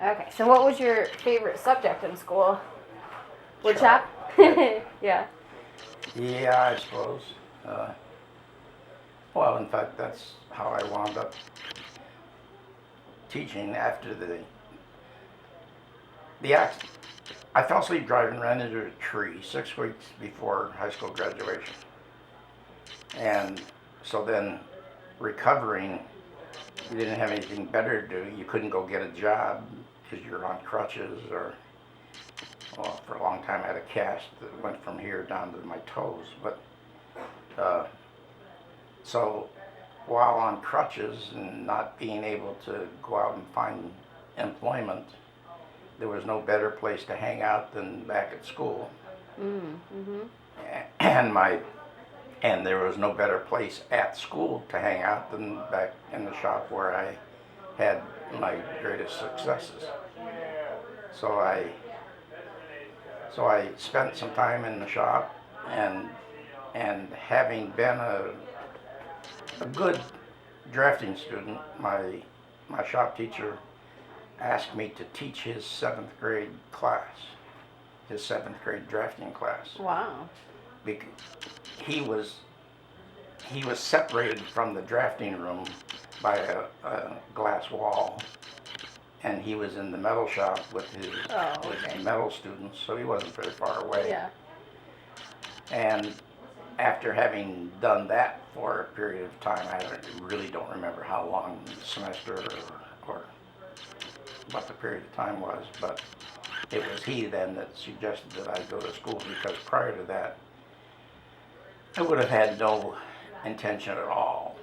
Okay, so what was your favorite subject in school? Wood Shop. shop? Yeah. Yeah. Yeah, I suppose. Uh, well, in fact, that's how I wound up teaching after the accident. I fell asleep driving, ran into a tree 6 weeks before high school graduation. And so then recovering, you didn't have anything better to do. You couldn't go get a job because you're on crutches or, well, for a long time I had a cast that went from here down to my toes. But uh, so while on crutches and not being able to go out and find employment, there was no better place to hang out than back at school. Mm-hmm. And my and there was no better place at school to hang out than back in the shop where I had my greatest successes. So I so I spent some time in the shop, and having been a good drafting student, my shop teacher asked me to teach his seventh grade class, his seventh grade drafting class. Wow. Because he was separated from the drafting room by a glass wall, and he was in the metal shop with his metal students, so he wasn't very far away. Yeah. And after having done that for a period of time, I really don't remember how long the semester or what the period of time was, but it was he then that suggested that I go to school, because prior to that, I would have had no intention at all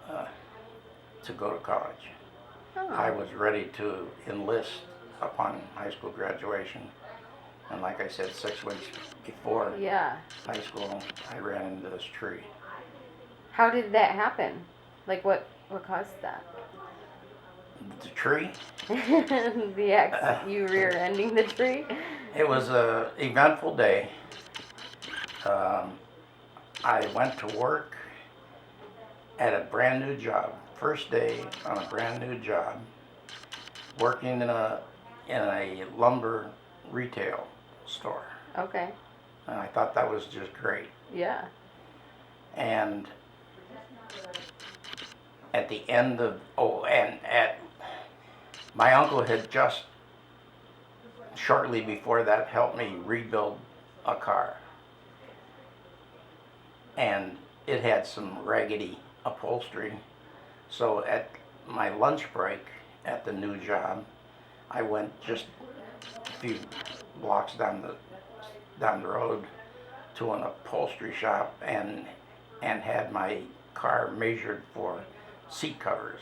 uh, to go to college. Oh. I was ready to enlist upon high school graduation, and like I said, 6 weeks before high school, I ran into this tree. How did that happen? Like what caused that? The tree? You rear-ending the tree? It was an eventful day. I went to work at a brand new job, first day on a brand new job, working in a lumber retail store. Okay. And I thought that was just great. Yeah. And at the end of my uncle had just shortly before that helped me rebuild a car, and it had some raggedy upholstery. So at my lunch break at the new job, I went just a few blocks down the road to an upholstery shop and had my car measured for seat covers.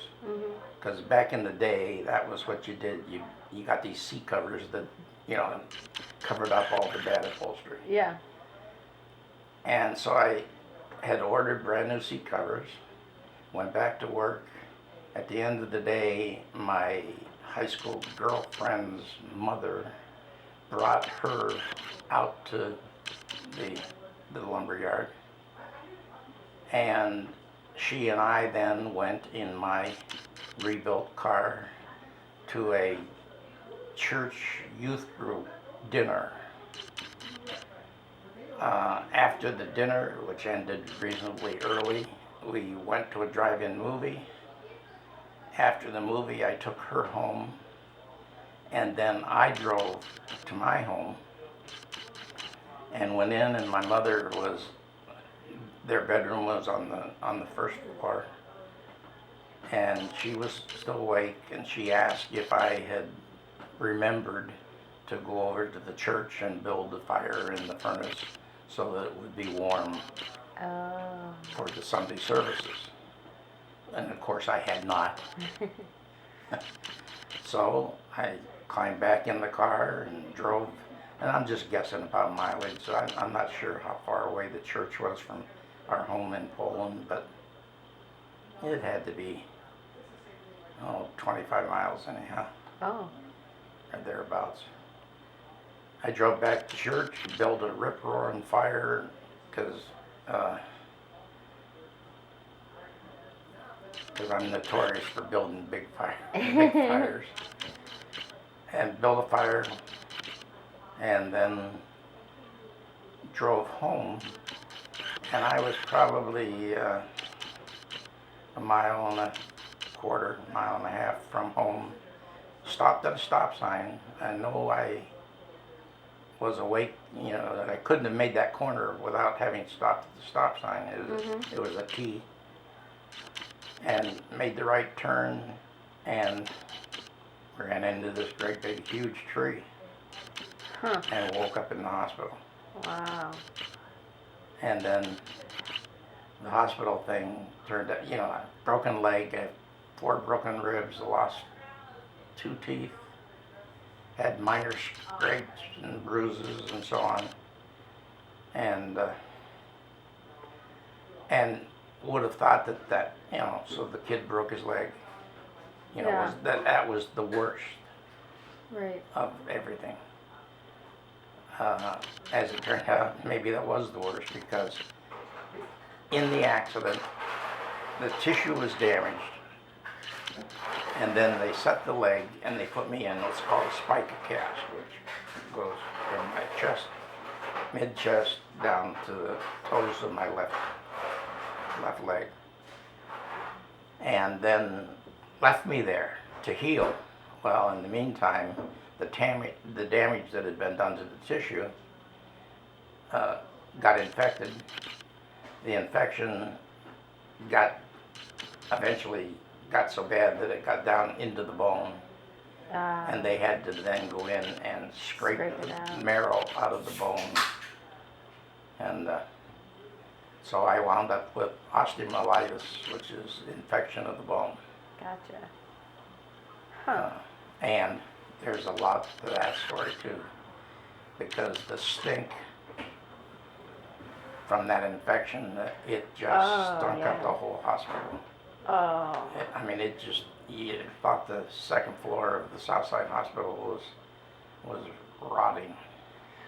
Because back in the day, that was what you did. You got these seat covers that covered up all the bad upholstery. Yeah. And so I had ordered brand new seat covers, went back to work. At the end of the day, my high school girlfriend's mother brought her out to the lumber yard, and she and I then went in my rebuilt car to a church youth group dinner. After the dinner, which ended reasonably early, we went to a drive-in movie. After the movie, I took her home, and then I drove to my home and went in, and my mother their bedroom was on the first floor, and she was still awake, and she asked if I had remembered to go over to the church and build a fire in the furnace so that it would be warm for the Sunday services. And of course I had not. So I climbed back in the car and drove, and I'm just guessing about mileage, so I'm not sure how far away the church was from our home in Poland, but it had to be 25 miles anyhow. Oh. Or thereabouts. I drove back to church, built a rip-roaring fire, because I'm notorious for building big fires. and built a fire, and then drove home. And I was probably a mile and a quarter, mile and a half from home. Stopped at a stop sign. I know I was awake, that I couldn't have made that corner without having stopped at the stop sign. It was a T. And made the right turn and ran into this great big huge tree Huh. and woke up in the hospital. Wow. And then the hospital thing turned out, a broken leg, 4 broken ribs, lost 2 teeth, had minor scrapes and bruises and so on, and would have thought that so the kid broke his leg, Yeah. that was the worst Right. of everything. As it turned out, maybe that was the worst, because in the accident, the tissue was damaged, and then they set the leg and they put me in what's called a spica cast, which goes from my chest, mid-chest, down to the toes of my left leg, and then left me there to heal. Well, in the meantime, the damage that had been done to the tissue got infected. The infection eventually got so bad that it got down into the bone, and they had to then go in and scrape the marrow out of the bone. And so I wound up with osteomyelitis, which is infection of the bone. Gotcha. Huh. And there's a lot to that story too, because the stink from that infection, it just stunk up the whole hospital. Oh. You thought the second floor of the Southside Hospital was rotting.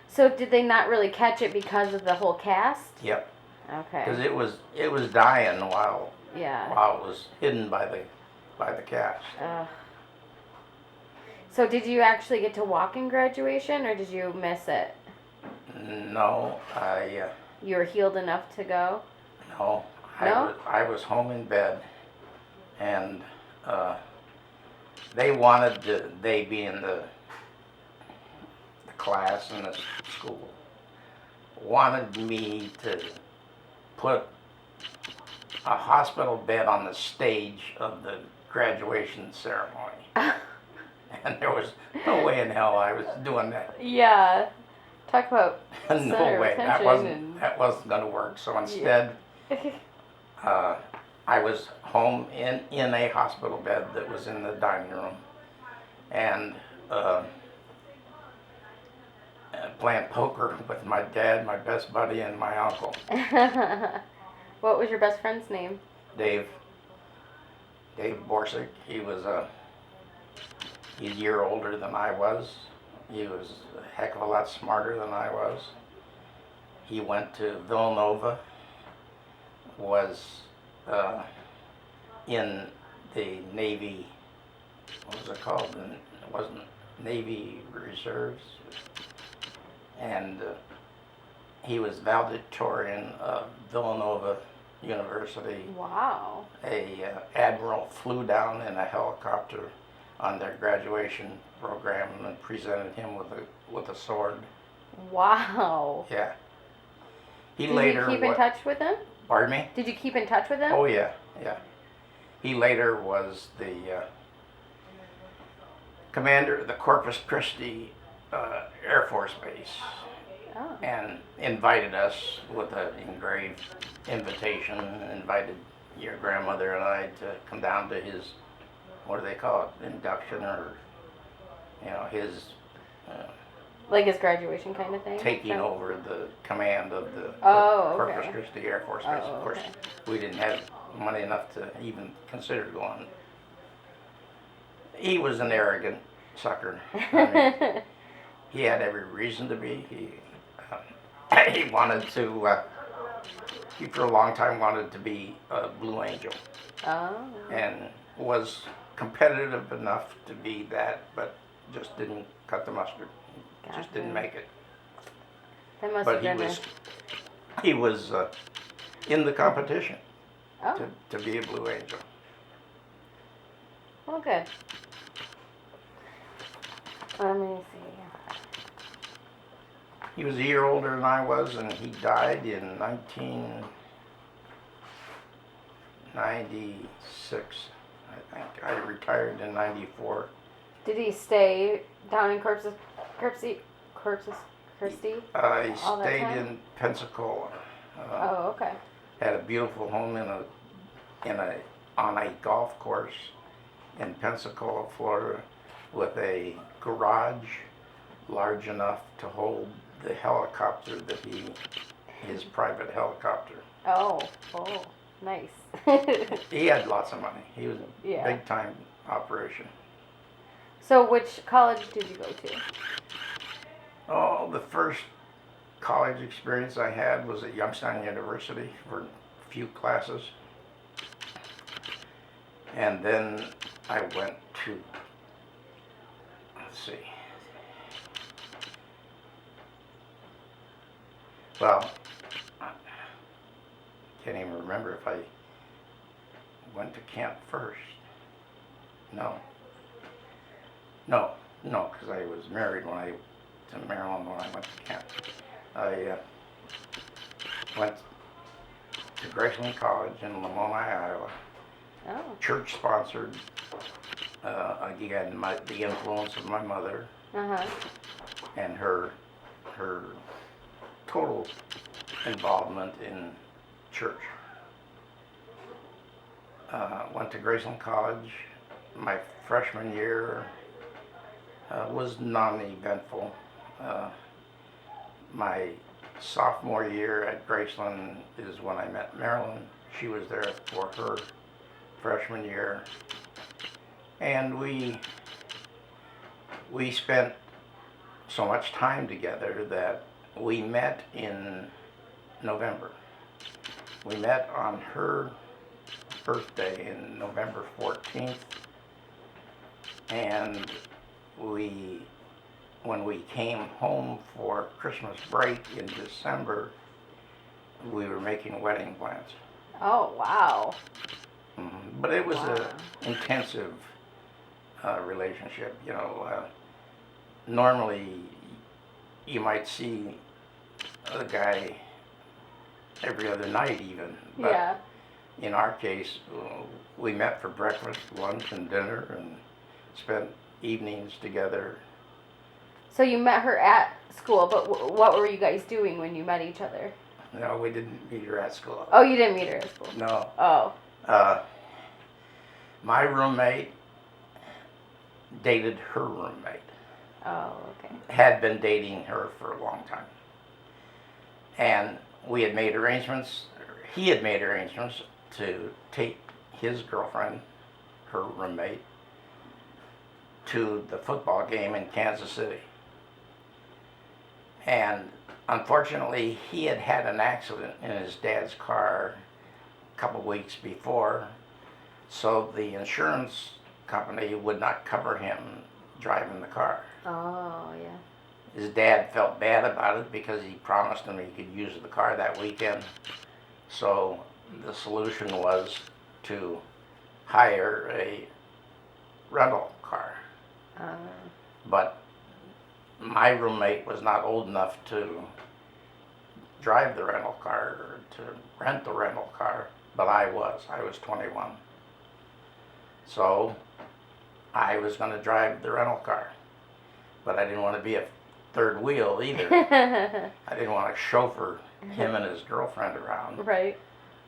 So did they not really catch it because of the whole cast? Yep. Okay. Because it was dying while it was hidden by the cast. So did you actually get to walk in graduation, or did you miss it? No, You were healed enough to go? No, I was home in bed, and they being the class and the school, wanted me to put a hospital bed on the stage of the graduation ceremony. And there was no way in hell I was doing that. Yeah. Talk about No way. That wasn't going to work. So instead, I was home in a hospital bed that was in the dining room, and playing poker with my dad, my best buddy, and my uncle. What was your best friend's name? Dave Borsick. He's a year older than I was. He was a heck of a lot smarter than I was. He went to Villanova, was in the Navy, what was it called? It wasn't Navy Reserves. And he was valedictorian of Villanova University. Wow. A admiral flew down in a helicopter on their graduation program and presented him with a sword. Wow. Yeah. Did you keep in touch with him? Pardon me? Did you keep in touch with him? Oh yeah. He later was the commander of the Corpus Christi Air Force Base, and invited us with an engraved invitation. Invited your grandmother and I to come down to his, what do they call it, induction, or his like his graduation kind of thing? Taking over the command of the Corpus Christi Air Force Base. Of course, we didn't have money enough to even consider going. He was an arrogant sucker. He had every reason to be. He wanted to, he for a long time wanted to be a Blue Angel. Oh. And was competitive enough to be that, but just didn't cut the mustard. Just didn't make it. That must But have been he was in the competition Oh, to be a Blue Angel. well, good. Let me see. He was a year older than I was, and he died in 1996. I think I retired in '94. Did he stay down in Corpus Christi? He all that stayed time? in Pensacola. Oh, okay. Had a beautiful home on a golf course in Pensacola, Florida, with a garage large enough to hold the helicopter his private helicopter. Oh, nice. He had lots of money. He was a Yeah. big time operation. So, which college did you go to? Oh, the first college experience I had was at Youngstown University for a few classes. And then I went to, let's see. Well, I can't even remember if I went to camp first. No, because I was married to Maryland when I went to camp. I went to Graceland College in Lamoni, Iowa. Oh. Church sponsored. Again, the influence of my mother and her total involvement in church. Went to Graceland College. My freshman year was non-eventful. My sophomore year at Graceland is when I met Marilyn. She was there for her freshman year, and we spent so much time together that we met in November. We met on her birthday in November 14th, and when we came home for Christmas break in December, we were making wedding plans. Oh, wow. But it was an intensive relationship. Normally you might see the guy every other night even. But Yeah. in our case, we met for breakfast, lunch, and dinner, and spent evenings together. So you met her at school, but what were you guys doing when you met each other? No, we didn't meet her at school. Oh, you didn't meet her at school? No. Oh. My roommate dated her roommate. Oh, okay. Had been dating her for a long time. And we had made arrangements, he had made arrangements to take his girlfriend, her roommate, to the football game in Kansas City. And unfortunately, he had had an accident in his dad's car a couple weeks before, so the insurance company would not cover him driving the car. Oh, yeah. His dad felt bad about it because he promised him he could use the car that weekend. So the solution was to hire a rental car. But my roommate was not old enough to drive the rental car or to rent the rental car, but I was 21. So I was going to drive the rental car, but I didn't want to be a third wheel either. I didn't want to chauffeur him and his girlfriend around. Right.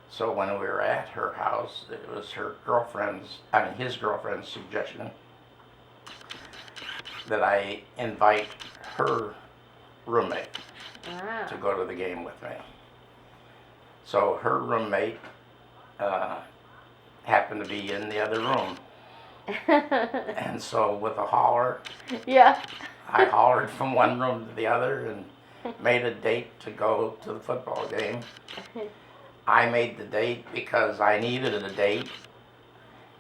So when we were at her house, it was his girlfriend's suggestion that I invite her roommate to go to the game with me. So her roommate happened to be in the other room. And so with a holler, Yeah. I hollered from one room to the other and made a date to go to the football game. I made the date because I needed a date,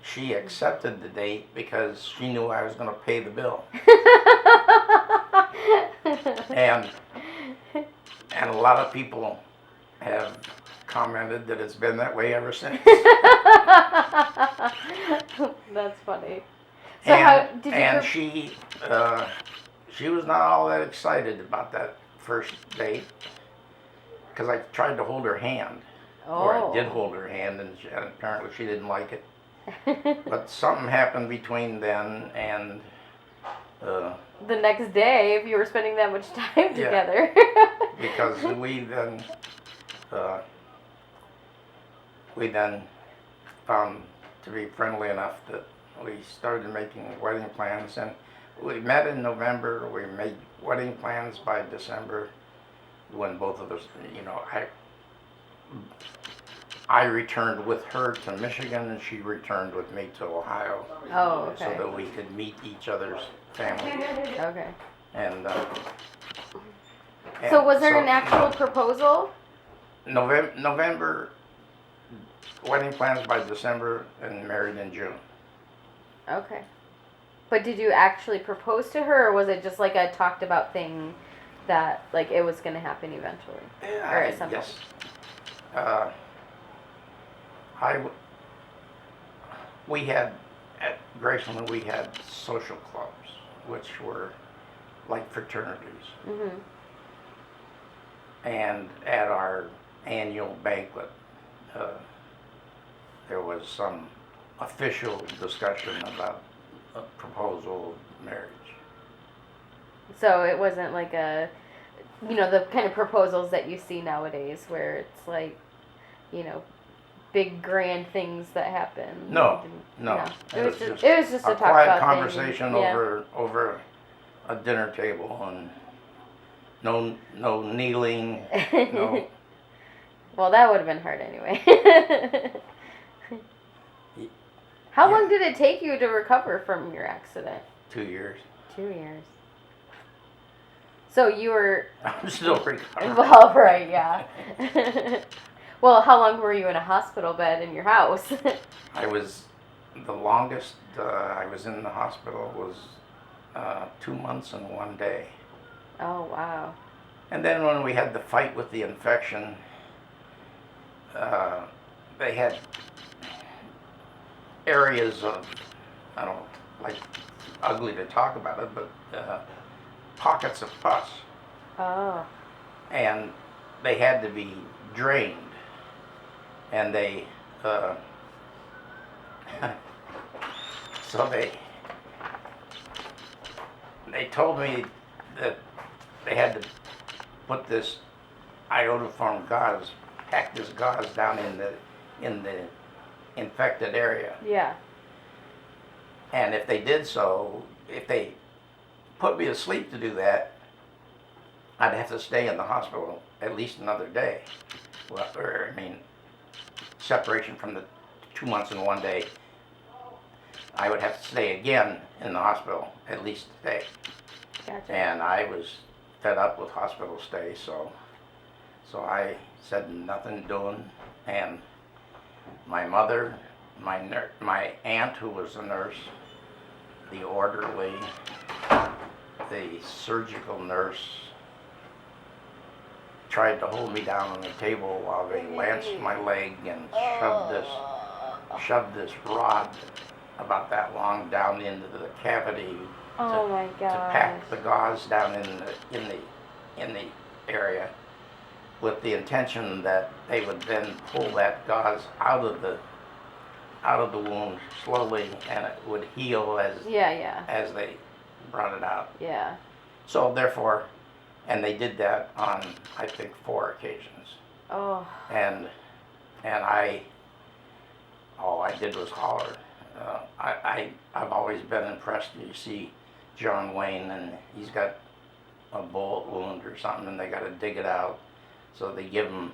she accepted the date because she knew I was going to pay the bill. And a lot of people have commented that it's been that way ever since. That's funny. So how did you? And she was not all that excited about that first date because I tried to hold her hand, or I did hold her hand, and apparently she didn't like it. But something happened between then and the next day, if you were spending that much time together. Because we then found to be friendly enough that we started making wedding plans, and we met in November. We made wedding plans by December, when both of us, I returned with her to Michigan, and she returned with me to Ohio. Oh, okay. So that we could meet each other's families. Okay. And so was there an actual proposal? November, wedding plans by December, and married in June. Okay. But did you actually propose to her, or was it just like a talked about thing that like it was going to happen eventually? Or at some Yes. We had, at Graceland, we had social clubs, which were like fraternities. Mm-hmm. And at our annual banquet, there was some official discussion about a proposal of marriage. So it wasn't like the kind of proposals that you see nowadays where it's like, big grand things that happen. No. It was just a talk quiet about conversation things. over a dinner table, and no kneeling, no. Well, that would have been hard anyway. How long did it take you to recover from your accident? 2 years. 2 years. So you were... I'm still recovering. Well, right, yeah. Well, how long were you in a hospital bed in your house? The longest I was in the hospital was 2 months and 1 day. Oh, wow. And then when we had the fight with the infection, they had areas of, I don't like, ugly to talk about it, but pockets of pus. Oh. And they had to be drained. And they, so they told me that they had to put this iodoform gauze, pack this gauze down in the infected area. Yeah. And if they did so, if they put me to sleep to do that, I'd have to stay in the hospital at least another day. Well, separation from the 2 months and 1 day, I would have to stay again in the hospital at least a day. Gotcha. And I was fed up with hospital stay, so I said nothing doing. And my mother, my aunt who was a nurse, the orderly, the surgical nurse, tried to hold me down on the table while they lanced my leg and shoved this rod about that long down into the cavity my to gosh. pack the gauze down in the area, with the intention that they would then pull that gauze out of the wound slowly, and it would heal as they brought it out. Yeah. So therefore, and they did that on, I think, 4 occasions. Oh. And all I did was holler. I've always been impressed. You see John Wayne, and he's got a bullet wound or something, and they got to dig it out. So they give him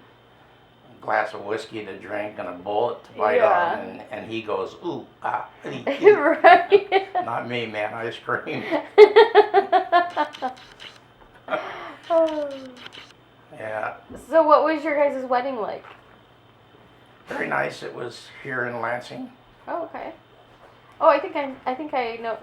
a glass of whiskey to drink and a bullet to bite on, and he goes, ooh, ah, Right. Not me, man. I screamed. Oh. Yeah. So what was your guys' wedding like? Very nice. It was here in Lansing. Oh, okay. Oh, I think I know.